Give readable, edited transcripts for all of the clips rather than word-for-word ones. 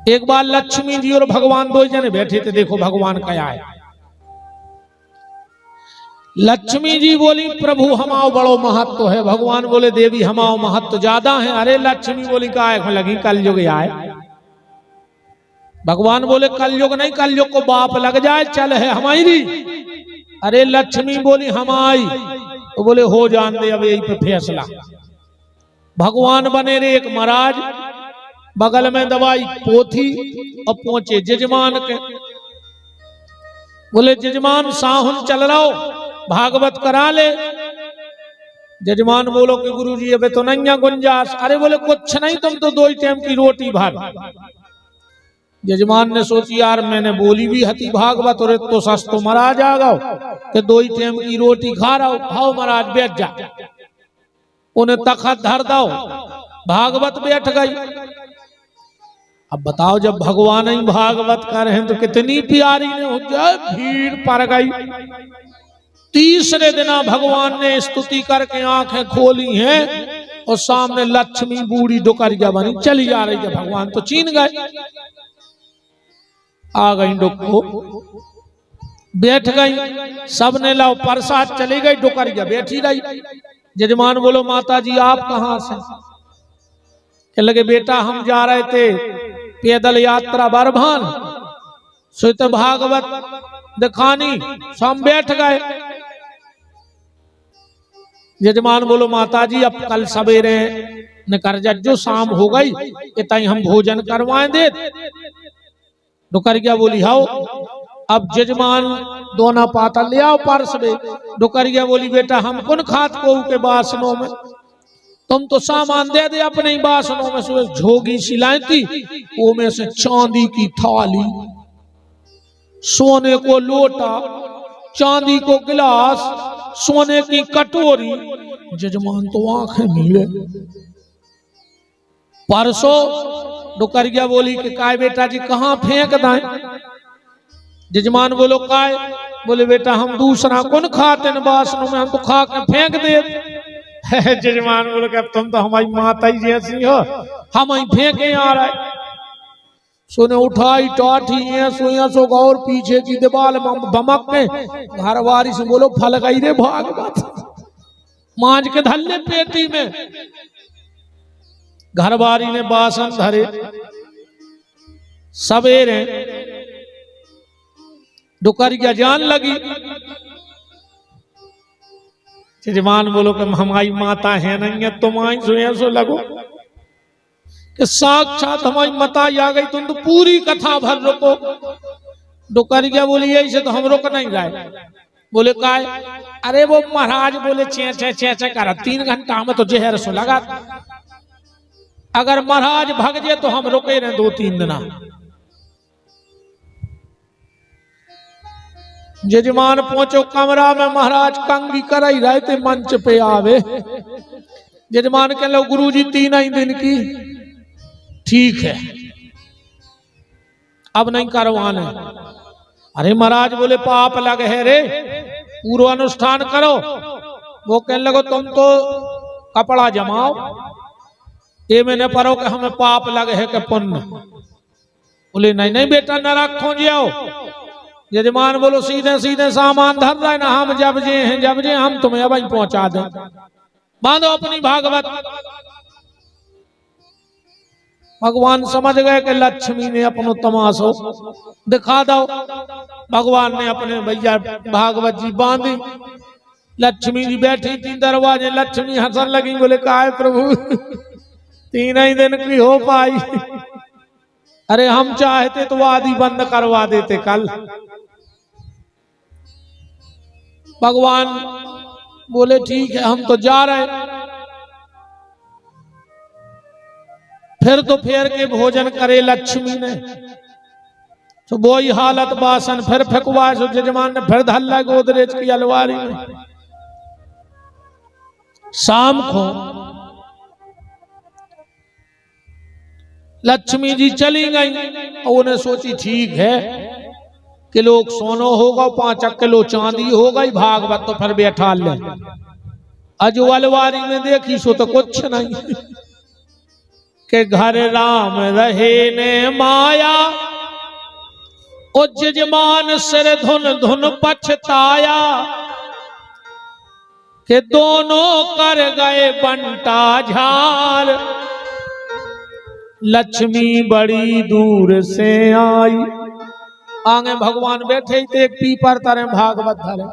एक बार लक्ष्मी जी और भगवान दो जने बैठे थे। देखो भगवान क्या है। लक्ष्मी जी बोली प्रभु हमाओ बड़ो महत्व है। भगवान बोले देवी हमाओ महत्व ज्यादा है। अरे लक्ष्मी बोली का लगी कलयुग आए। भगवान बोले कलयुग नहीं, कलयुग को बाप लग जाए चल है हमारी। अरे लक्ष्मी बोली हमारी। तो बोले हो जान दे अब यही पे फैसला। भगवान बने रे एक महाराज, बगल में दवाई पोथी और पहुंचे जजमान के। बोले जजमान साहुन चल रहा हो, भागवत करा ले। जजमान बोलो कि गुरुजी अबे तो नहीं गुंजाश। अरे बोले कुछ नहीं, तुम तो 2 टाइम की रोटी भर। जजमान ने सोची यार मैंने बोली भी हती भागवत और तो सस्तो महाराज आ गओ कि 2 टाइम की रोटी खा रहा हो। खाओ महाराज बैठ जा। उन्हें तखत धर दो, भागवत बैठ गई। अब बताओ जब भगवान ही भागवत कर रहे हैं तो कितनी प्यारी ने हो जाए, भीड़ पड़ गई। तीसरे दिन भगवान ने स्तुति करके आंखें खोली हैं और सामने लक्ष्मी बूढ़ी डुकरिया बनी चली जा रही है। भगवान तो चीन गए। आ गई डुक्को, बैठ गई। सबने लाओ प्रसाद, चली गई। डुकरिया बैठी रही। जजमान बोलो माता जी आप कहां से? कह लगे बेटा हम जा रहे थे पैदल यात्रा बरभान, सुत भागवत दिखानी, सब बैठ गए। जजमान बोलो माता जी अब कल सवेरे न कर जो शाम हो गई इतना हम भोजन करवाएं दे। डुकरिया बोली हाओ। अब जजमान दोना पाता ले आओ पार्स में। डुकरिया बोली बेटा हम कौन खात को के बासनों में, तुम तो सामान दे दे अपने ही बासनों में से। झोगी सिलाई थी, वो में से चांदी की थाली, सोने को लोटा, चांदी को गिलास, सोने की कटोरी। जजमान तो आंखें मिले। परसों डुकरिया बोली कि काय बेटा जी कहाँ फेंक दें? जजमान बोलो काय? बोले बेटा हम दूसरा कौन खाते न बासनों में, हम तो खा के फेंक दे। जजमान बोले कि तुम तो हमारी माता ही जैसी हो, हम ही फेंके आ रहे। सोने उठाई टाठी है सोया सो गौर पीछे की दीवार बमक के घरवारी से बोलो फल गई रे भागवत, मांझ के धल्ले पेटी में। घरवारी ने बासन धरे। सवेरे डुकरिया जान लगी। जजमान बोलो कि हमारी माता है नहीं है, तुम आई सोया सो लगो कि साक्षात हमारी माता आ गई। तुम तो पूरी कथा भर रुको। डुकरिया बोली ऐसे तो हम रुक नहीं गए। बोले काय? अरे वो महाराज बोले चे चे चे चे कर 3 घंटा में तो जहर सो लगा। अगर महाराज भग जाए तो हम रुके रहे 2-3 दिन। जजमान पहुंचो कमरा में, महाराज कंगी कराई रहे थे मंच पे आवे। जजमान कह लो गुरुजी 3 ही दिन की। ठीक है अब नहीं करवाने। अरे महाराज बोले पाप लगे है रे, पूर्व अनुष्ठान करो। वो कहने लगो तुम तो कपड़ा जमाओ, ये मैंने पढ़ो कि हमें पाप लगे है कि पुण्य। बोले नहीं नहीं बेटा न रखो जाओ। जजमान बोलो सीधे सीधे सामान धर रहे ना, हम जब जे हैं जब जे हम तुम्हें अब पहुंचा दें। बांधो अपनी भागवत। भगवान समझ गए कि लक्ष्मी ने अपनो तमाशो दिखा दो। भगवान ने अपने भैया भागवत जी बांधी। लक्ष्मी जी बैठी थी दरवाजे। लक्ष्मी हंसन लगी। बोले काय प्रभु 3 ही दिन की हो पाई। अरे हम चाहते तो आदि बंद करवा देते कल। भगवान बोले ठीक है हम तो जा रहे। फिर तो फेर के भोजन करे लक्ष्मी ने। तो वही हालत बासन फिर फेंकवा। जजमान ने फिर धल्ला गोदरेज की अलमारी में। शाम को लक्ष्मी जी चली गई और उन्हें सोची ठीक है किलो सोनो होगा, 5 किलो चांदी हो गई, भागवत तो फिर बैठा ले। अजो अलवारी में देखी सो तो कुछ नहीं। के घर राम रहे ने माया, ओ जजमान सिर धुन धुन पछताया, के दोनों कर गए बंटा झार, लक्ष्मी बड़ी दूर से आई। आगे भगवान बैठे थे एक पीपर तरह भागवत धरे।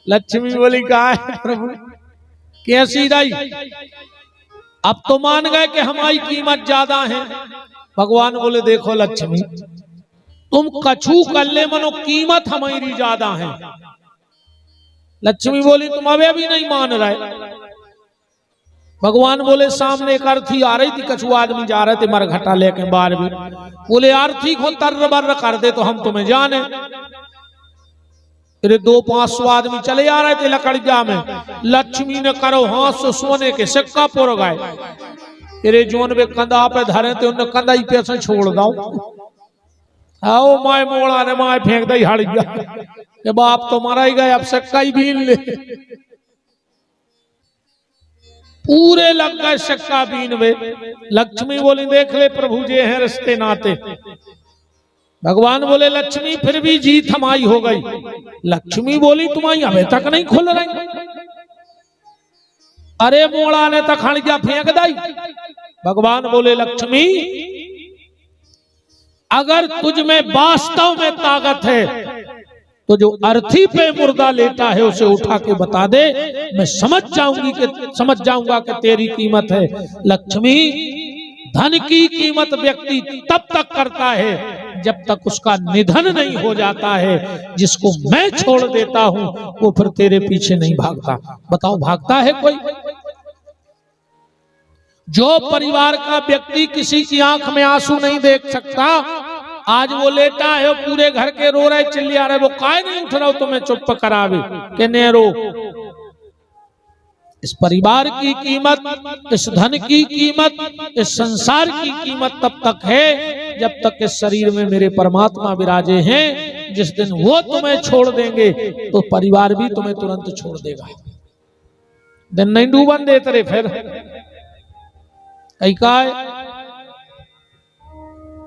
लक्ष्मी बोली कहा है प्रभु कैसी रही, अब तो मान गए कि हमारी कीमत ज्यादा है। भगवान बोले देखो लक्ष्मी तुम कछु कर ले मनो कीमत हमारी ज्यादा है। लक्ष्मी बोली तुम अबे भी नहीं मान रहे। भगवान बोले सामने एक अर्थी आ रही थी, कछु आदमी जा रहे थे मरघटा लेके बाहर भी। बोले अर्थी को तर बर कर दे तो हम तुम्हें जाने। फिर 200-500 आदमी चले आ रहे थे लकड़िया में। लक्ष्मी ने करो हाथ से सोने के सिक्का पुर गए। फिर जोन वे कंधा पे धरे थे उन्हें कंधा ही पे से छोड़ दो। आओ माए मोड़ा ने माए फेंक दई हड़ गया। बाप तो मारा ही गए, अब सिक्का ही बीन ले। पूरे लग गए सिक्का बीन वे। लक्ष्मी बोली देख ले प्रभु जी हैं रिश्ते नाते। भगवान बोले लक्ष्मी फिर भी जीत हमारी हो गई। लक्ष्मी बोली तुम्हारी अभी तक नहीं खुल रही। अरे मोड़ा ने तक हड़िया फेंक दी। भगवान बोले लक्ष्मी अगर तुझ में वास्तव में ताकत है तो जो अर्थी पे मुर्दा लेटा है उसे उठा के बता दे, मैं समझ जाऊंगा कि तेरी कीमत है। लक्ष्मी धन की कीमत व्यक्ति तब तक करता है जब तक उसका निधन नहीं हो जाता है। जिसको मैं छोड़ देता हूं वो फिर तेरे पीछे नहीं भागता। बताओ भागता है कोई? जो परिवार का व्यक्ति किसी की आंख में आंसू नहीं देख सकता, आज वो लेटा है पूरे घर के रो रहे चिल्ला रहे, वो काहे नहीं उठ रहा हो तुम्हें चुप करावे के ने रो। इस परिवार की कीमत, इस धन की कीमत, इस संसार की कीमत तब तक है जब तक इस शरीर में मेरे परमात्मा विराजे हैं। जिस दिन वो तुम्हें छोड़ देंगे तो परिवार भी तुम्हें तुरंत छोड़ देगा। दिन नहीं डूबन देते रे फिर काय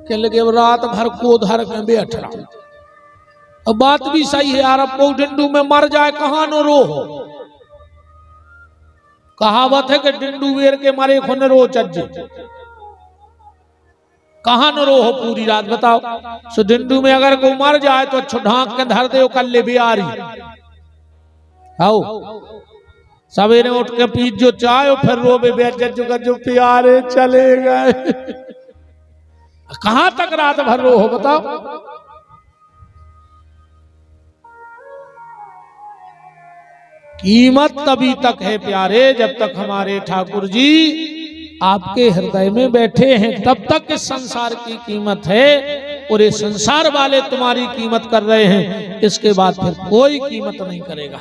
के लगे रात भर को धर के बैठ रहा। अब बात भी सही है यार, अब डिंडू में मर जाए कहां न रो हो। कहावत है कि डिंडू वेर के मारे खुन रो चज्जे, कहां न रो हो पूरी रात। बताओ सो डिंडू में अगर कोई मर जाए तो अच्छो ढांक के धर दे कल ले बिहारी। आओ सवेरे उठ के पी जो चाय फिर रो बे बैठ जो प्यारे चले गए। कहां तक रात भर रो हो बताओ। कीमत तभी तक है प्यारे जब तक हमारे ठाकुर जी आपके हृदय में बैठे हैं, तब तक इस संसार की कीमत है। और ये संसार वाले तुम्हारी कीमत कर रहे हैं, इसके बाद फिर कोई कीमत नहीं करेगा।